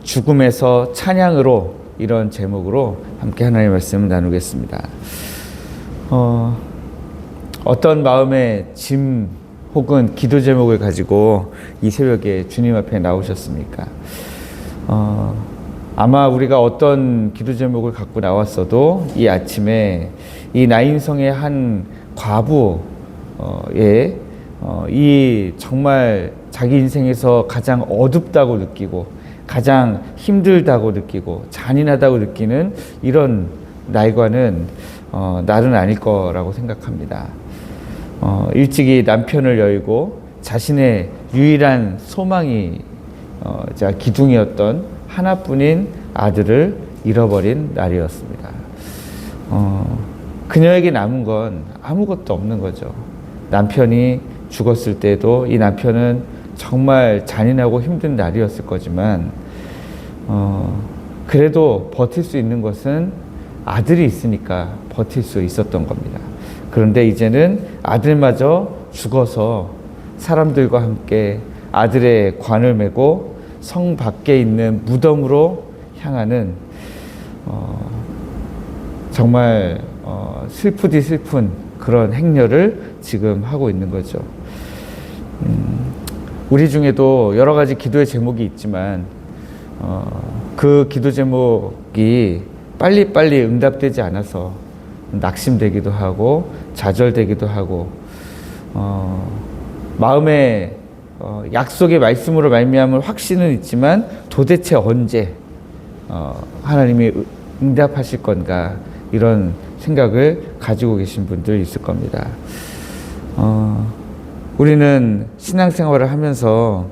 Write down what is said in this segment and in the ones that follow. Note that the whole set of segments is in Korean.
죽음에서 찬양으로, 이런 제목으로 함께 하나님의 말씀을 나누겠습니다. 어떤 마음의 짐 혹은 기도 제목을 가지고 이 새벽에 주님 앞에 나오셨습니까? 아마 우리가 어떤 기도 제목을 갖고 나왔어도 이 아침에 이 나인성의 한 과부의 이 정말 자기 인생에서 가장 어둡다고 느끼고 가장 힘들다고 느끼고 잔인하다고 느끼는 이런 날과는 날은 아닐 거라고 생각합니다. 일찍이 남편을 여의고 자신의 유일한 소망이 기둥이었던 하나뿐인 아들을 잃어버린 날이었습니다. 그녀에게 남은 건 아무것도 없는 거죠. 남편이 죽었을 때도 이 남편은 정말 잔인하고 힘든 날이었을 거지만 그래도 버틸 수 있는 것은 아들이 있으니까 버틸 수 있었던 겁니다. 그런데 이제는 아들마저 죽어서 사람들과 함께 아들의 관을 메고 성 밖에 있는 무덤으로 향하는 정말 슬프디 슬픈 그런 행렬을 지금 하고 있는 거죠. 우리 중에도 여러 가지 기도의 제목이 있지만 그 기도 제목이 빨리빨리 응답되지 않아서 낙심되기도 하고 좌절되기도 하고 마음에 약속의 말씀으로 말미암은 확신은 있지만 도대체 언제 하나님이 응답하실 건가, 이런 생각을 가지고 계신 분들 있을 겁니다. 우리는 신앙생활을 하면서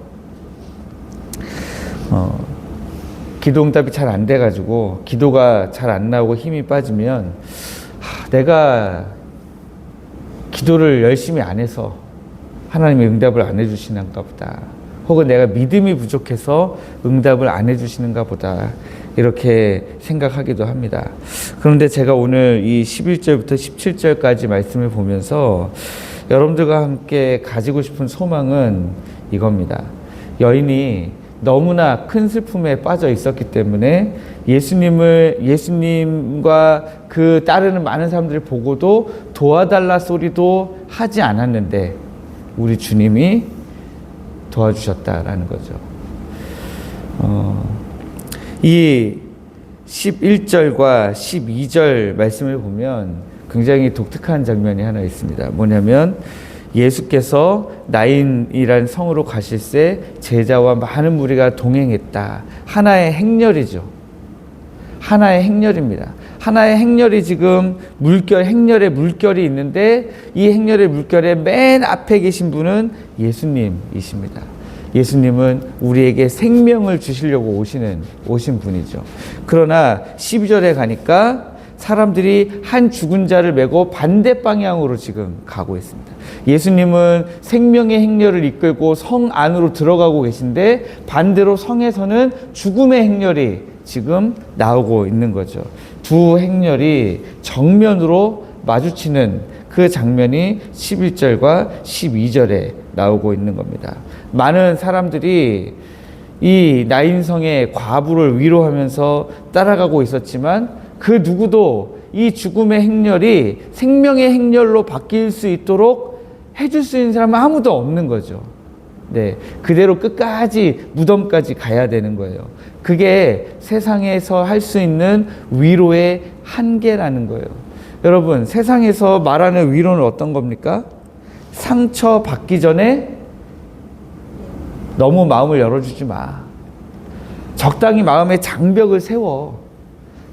기도 응답이 잘 안 돼가지고 기도가 잘 안 나오고 힘이 빠지면 내가 기도를 열심히 안 해서 하나님이 응답을 안 해주시는가 보다, 혹은 내가 믿음이 부족해서 응답을 안 해주시는가 보다, 이렇게 생각하기도 합니다. 그런데 제가 오늘 이 11절부터 17절까지 말씀을 보면서 여러분들과 함께 가지고 싶은 소망은 이겁니다. 여인이 너무나 큰 슬픔에 빠져 있었기 때문에 예수님과 그 따르는 많은 사람들을 보고도 도와달라 소리도 하지 않았는데 우리 주님이 도와주셨다라는 거죠. 이 11절과 12절 말씀을 보면 굉장히 독특한 장면이 하나 있습니다. 뭐냐면 예수께서 나인이라는 성으로 가실새 제자와 많은 무리가 동행했다. 하나의 행렬이죠. 하나의 행렬입니다. 하나의 행렬이 지금 행렬에 물결이 있는데 이 행렬의 물결의 맨 앞에 계신 분은 예수님이십니다. 예수님은 우리에게 생명을 주시려고 오신 분이죠. 그러나 12절에 가니까 사람들이 한 죽은 자를 메고 반대 방향으로 지금 가고 있습니다. 예수님은 생명의 행렬을 이끌고 성 안으로 들어가고 계신데 반대로 성에서는 죽음의 행렬이 지금 나오고 있는 거죠. 두 행렬이 정면으로 마주치는 그 장면이 11절과 12절에 나오고 있는 겁니다. 많은 사람들이 이 나인성의 과부를 위로하면서 따라가고 있었지만 그 누구도 이 죽음의 행렬이 생명의 행렬로 바뀔 수 있도록 해줄 수 있는 사람은 아무도 없는 거죠. 네, 그대로 끝까지 무덤까지 가야 되는 거예요. 그게 세상에서 할 수 있는 위로의 한계라는 거예요. 여러분, 세상에서 말하는 위로는 어떤 겁니까? 상처 받기 전에 너무 마음을 열어주지 마. 적당히 마음의 장벽을 세워.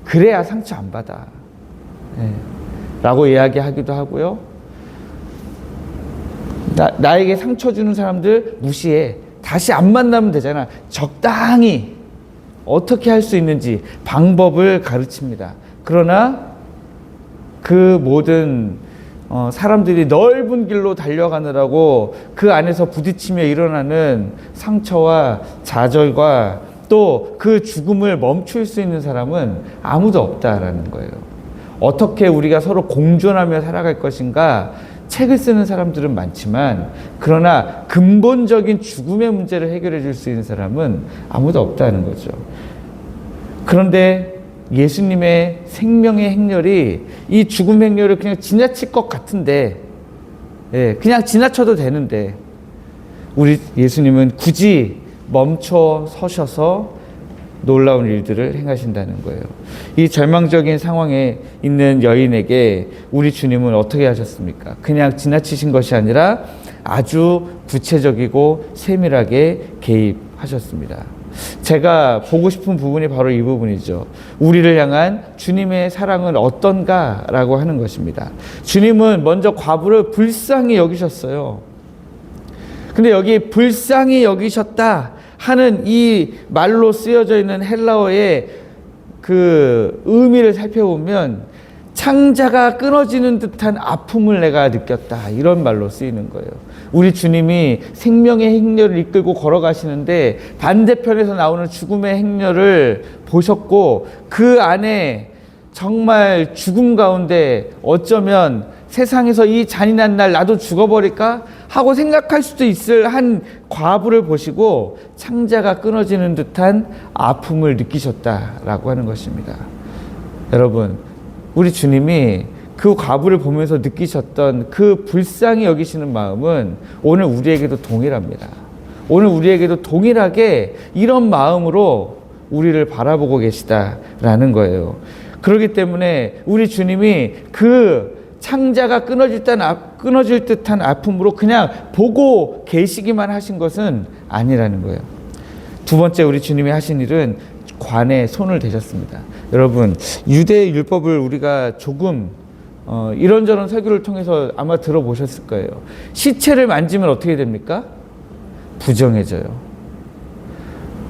그래야 상처 안 받아. 네. 라고 이야기하기도 하고요. 나에게 상처 주는 사람들 무시해. 다시 안 만나면 되잖아. 적당히 어떻게 할 수 있는지 방법을 가르칩니다. 그러나 그 모든 사람들이 넓은 길로 달려가느라고 그 안에서 부딪히며 일어나는 상처와 좌절과 또 그 죽음을 멈출 수 있는 사람은 아무도 없다라는 거예요. 어떻게 우리가 서로 공존하며 살아갈 것인가, 책을 쓰는 사람들은 많지만 그러나 근본적인 죽음의 문제를 해결해 줄 수 있는 사람은 아무도 없다는 거죠. 그런데 예수님의 생명의 행렬이 이 죽음의 행렬을 그냥 지나칠 것 같은데, 그냥 지나쳐도 되는데 우리 예수님은 굳이 멈춰 서셔서 놀라운 일들을 행하신다는 거예요. 이 절망적인 상황에 있는 여인에게 우리 주님은 어떻게 하셨습니까? 그냥 지나치신 것이 아니라 아주 구체적이고 세밀하게 개입하셨습니다. 제가 보고 싶은 부분이 바로 이 부분이죠. 우리를 향한 주님의 사랑은 어떤가라고 하는 것입니다. 주님은 먼저 과부를 불쌍히 여기셨어요. 근데 여기 불쌍히 여기셨다 하는 이 말로 쓰여져 있는 헬라어의 그 의미를 살펴보면 창자가 끊어지는 듯한 아픔을 내가 느꼈다, 이런 말로 쓰이는 거예요. 우리 주님이 생명의 행렬을 이끌고 걸어가시는데 반대편에서 나오는 죽음의 행렬을 보셨고 그 안에 정말 죽음 가운데 어쩌면 세상에서 이 잔인한 날 나도 죽어버릴까 하고 생각할 수도 있을 한 과부를 보시고 창자가 끊어지는 듯한 아픔을 느끼셨다라고 하는 것입니다. 여러분, 우리 주님이 그 과부를 보면서 느끼셨던 그 불쌍히 여기시는 마음은 오늘 우리에게도 동일합니다. 오늘 우리에게도 동일하게 이런 마음으로 우리를 바라보고 계시다라는 거예요. 그렇기 때문에 우리 주님이 그 창자가 끊어질 듯한 아픔으로 그냥 보고 계시기만 하신 것은 아니라는 거예요. 두 번째 우리 주님이 하신 일은 관에 손을 대셨습니다. 여러분, 유대 율법을 우리가 조금 이런저런 설교를 통해서 아마 들어보셨을 거예요. 시체를 만지면 어떻게 됩니까? 부정해져요.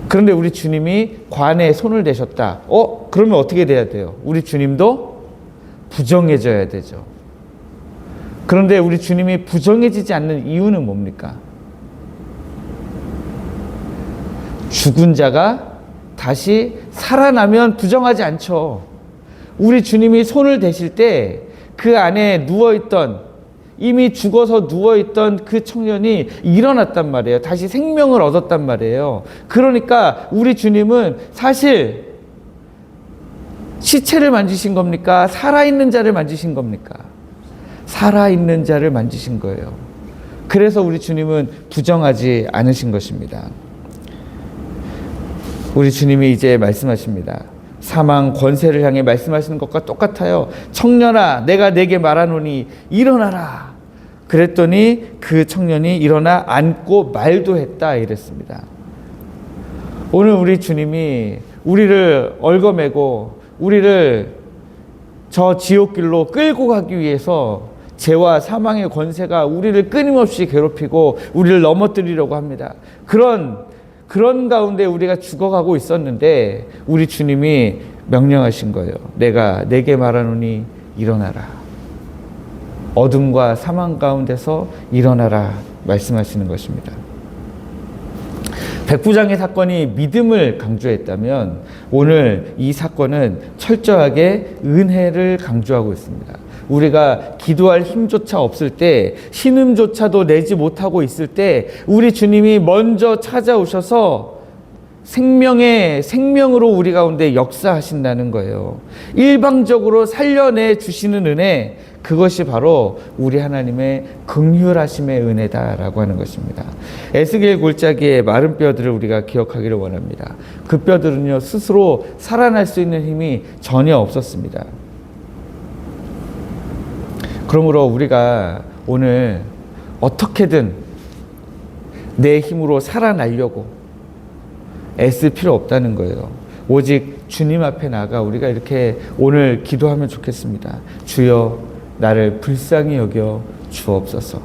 그런데 우리 주님이 관에 손을 대셨다. 그러면 어떻게 돼야 돼요? 우리 주님도 부정해져야 되죠. 그런데 우리 주님이 부정해지지 않는 이유는 뭡니까? 죽은 자가 다시 살아나면 부정하지 않죠. 우리 주님이 손을 대실 때 그 안에 누워있던, 이미 죽어서 누워있던 그 청년이 일어났단 말이에요. 다시 생명을 얻었단 말이에요. 그러니까 우리 주님은 사실 시체를 만지신 겁니까? 살아있는 자를 만지신 겁니까? 살아있는 자를 만지신 거예요. 그래서 우리 주님은 부정하지 않으신 것입니다. 우리 주님이 이제 말씀하십니다. 사망 권세를 향해 말씀하시는 것과 똑같아요. 청년아, 내가 네게 말하노니 일어나라. 그랬더니 그 청년이 일어나 앉고 말도 했다, 이랬습니다. 오늘 우리 주님이 우리를 얽어매고 우리를 저 지옥길로 끌고 가기 위해서 죄와 사망의 권세가 우리를 끊임없이 괴롭히고 우리를 넘어뜨리려고 합니다. 그런 가운데 우리가 죽어가고 있었는데 우리 주님이 명령하신 거예요. 내가 네게 말하노니 일어나라. 어둠과 사망 가운데서 일어나라 말씀하시는 것입니다. 백부장의 사건이 믿음을 강조했다면 오늘 이 사건은 철저하게 은혜를 강조하고 있습니다. 우리가 기도할 힘조차 없을 때, 신음조차도 내지 못하고 있을 때 우리 주님이 먼저 찾아오셔서 생명으로 우리 가운데 역사하신다는 거예요. 일방적으로 살려내 주시는 은혜, 그것이 바로 우리 하나님의 긍휼하심의 은혜다라고 하는 것입니다. 에스겔 골짜기의 마른 뼈들을 우리가 기억하기를 원합니다. 그 뼈들은요, 스스로 살아날 수 있는 힘이 전혀 없었습니다. 그러므로 우리가 오늘 어떻게든 내 힘으로 살아나려고 애쓸 필요 없다는 거예요. 오직 주님 앞에 나가 우리가 이렇게 오늘 기도하면 좋겠습니다. 주여, 나를 불쌍히 여겨 주옵소서.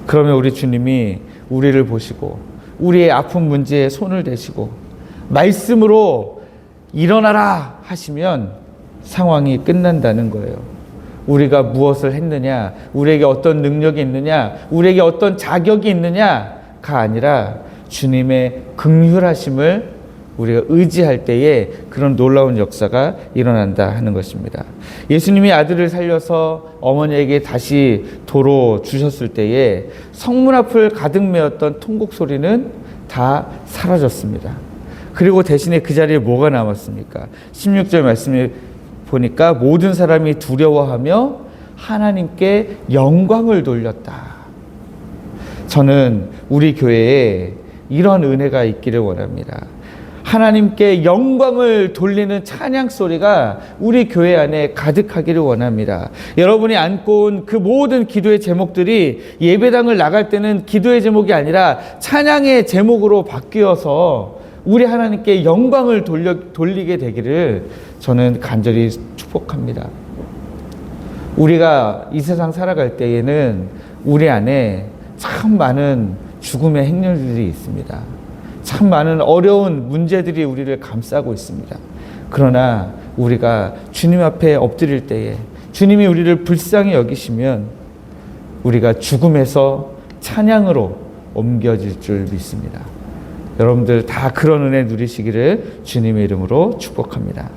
그러면 우리 주님이 우리를 보시고 우리의 아픈 문제에 손을 대시고 말씀으로 일어나라 하시면 상황이 끝난다는 거예요. 우리가 무엇을 했느냐, 우리에게 어떤 능력이 있느냐, 우리에게 어떤 자격이 있느냐가 아니라 주님의 긍휼하심을 우리가 의지할 때에 그런 놀라운 역사가 일어난다 하는 것입니다. 예수님이 아들을 살려서 어머니에게 다시 도로 주셨을 때에 성문 앞을 가득 메웠던 통곡 소리는 다 사라졌습니다. 그리고 대신에 그 자리에 뭐가 남았습니까? 16절 말씀에 보니까 모든 사람이 두려워하며 하나님께 영광을 돌렸다. 저는 우리 교회에 이런 은혜가 있기를 원합니다. 하나님께 영광을 돌리는 찬양 소리가 우리 교회 안에 가득하기를 원합니다. 여러분이 안고 온 그 모든 기도의 제목들이 예배당을 나갈 때는 기도의 제목이 아니라 찬양의 제목으로 바뀌어서 우리 하나님께 영광을 돌리게 되기를 저는 간절히 축복합니다. 우리가 이 세상 살아갈 때에는 우리 안에 참 많은 죽음의 행렬들이 있습니다. 참 많은 어려운 문제들이 우리를 감싸고 있습니다. 그러나 우리가 주님 앞에 엎드릴 때에 주님이 우리를 불쌍히 여기시면 우리가 죽음에서 찬양으로 옮겨질 줄 믿습니다. 여러분들 다 그런 은혜 누리시기를 주님의 이름으로 축복합니다.